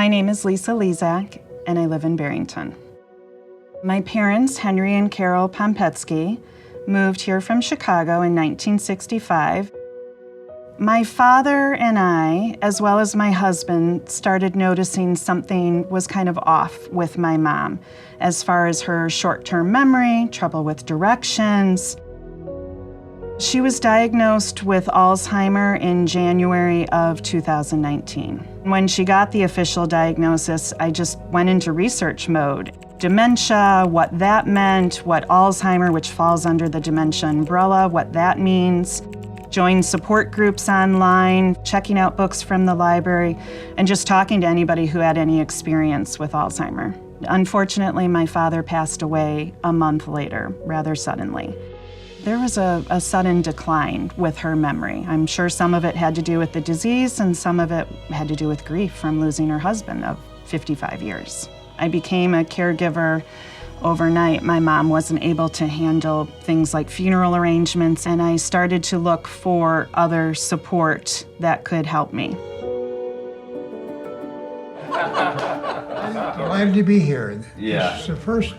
My name is Lisa Lezak, and I live in Barrington. My parents, Henry and Carol Pompetsky, moved here from Chicago in 1965. My father and I, as well as my husband, started noticing something was kind of off with my mom, as far as her short-term memory, trouble with directions. She was diagnosed with Alzheimer's in January of 2019. When she got the official diagnosis, I just went into research mode. Dementia, what that meant, what Alzheimer's, which falls under the dementia umbrella, what that means. Joined support groups online, checking out books from the library, and just talking to anybody who had any experience with Alzheimer's. Unfortunately, my father passed away a month later, rather suddenly. There was a sudden decline with her memory. I'm sure some of it had to do with the disease, and some of it had to do with grief from losing her husband of 55 years. I became a caregiver overnight. My mom wasn't able to handle things like funeral arrangements, and I started to look for other support that could help me. Glad to be here. Yeah. This is the first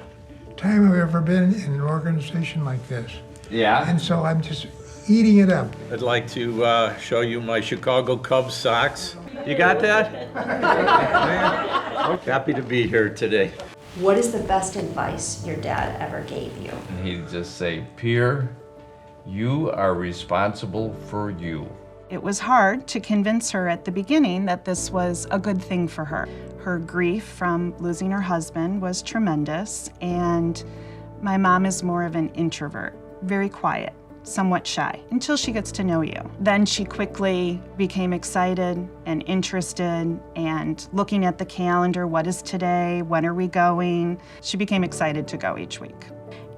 time I've ever been in an organization like this. Yeah? And so I'm just eating it up. I'd like to show you my Chicago Cubs socks. You got that? Happy to be here today. What is the best advice your dad ever gave you? And he'd just say, Pierre, you are responsible for you. It was hard to convince her at the beginning that this was a good thing for her. Her grief from losing her husband was tremendous, and my mom is more of an introvert, very quiet, somewhat shy, until she gets to know you. Then she quickly became excited and interested and looking at the calendar, what is today, when are we going? She became excited to go each week.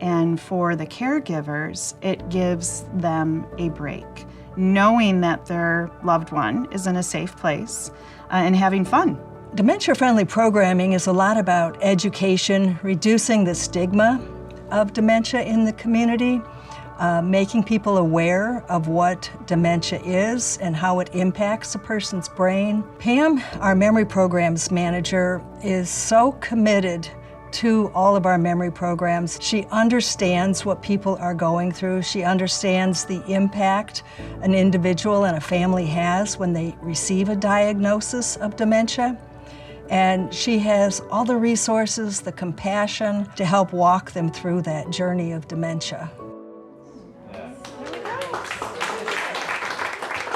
And for the caregivers, it gives them a break, knowing that their loved one is in a safe place and having fun. Dementia-friendly programming is a lot about education, reducing the stigma of dementia in the community, making people aware of what dementia is and how it impacts a person's brain. Pam, our memory programs manager, is so committed to all of our memory programs. She understands what people are going through. She understands the impact an individual and a family has when they receive a diagnosis of dementia. And she has all the resources, the compassion to help walk them through that journey of dementia.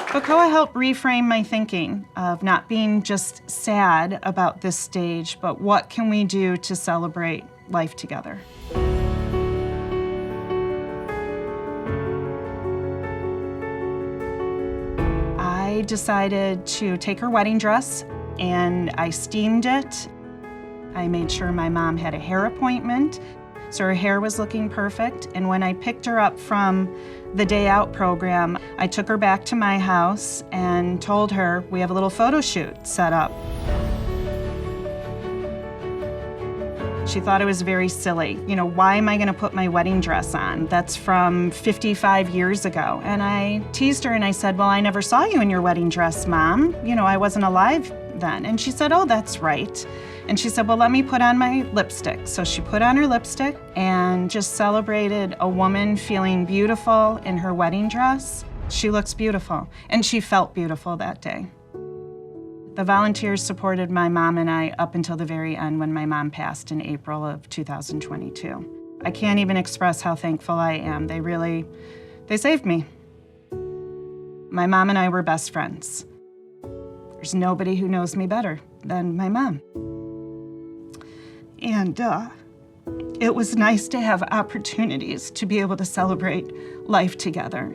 Bacoa helped reframe my thinking of not being just sad about this stage, but what can we do to celebrate life together? I decided to take her wedding dress and I steamed it. I made sure my mom had a hair appointment, so her hair was looking perfect. And when I picked her up from the Day Out program, I took her back to my house and told her we have a little photo shoot set up. She thought it was very silly. You know, why am I gonna put my wedding dress on? That's from 55 years ago. And I teased her and I said, well, I never saw you in your wedding dress, Mom. You know, I wasn't alive then. And she said, oh, that's right. And she said, well, let me put on my lipstick. So she put on her lipstick and just celebrated a woman feeling beautiful in her wedding dress. She looks beautiful, and she felt beautiful that day. The volunteers supported my mom and I up until the very end when my mom passed in April of 2022. I can't even express how thankful I am. They saved me. My mom and I were best friends. There's nobody who knows me better than my mom. And it was nice to have opportunities to be able to celebrate life together.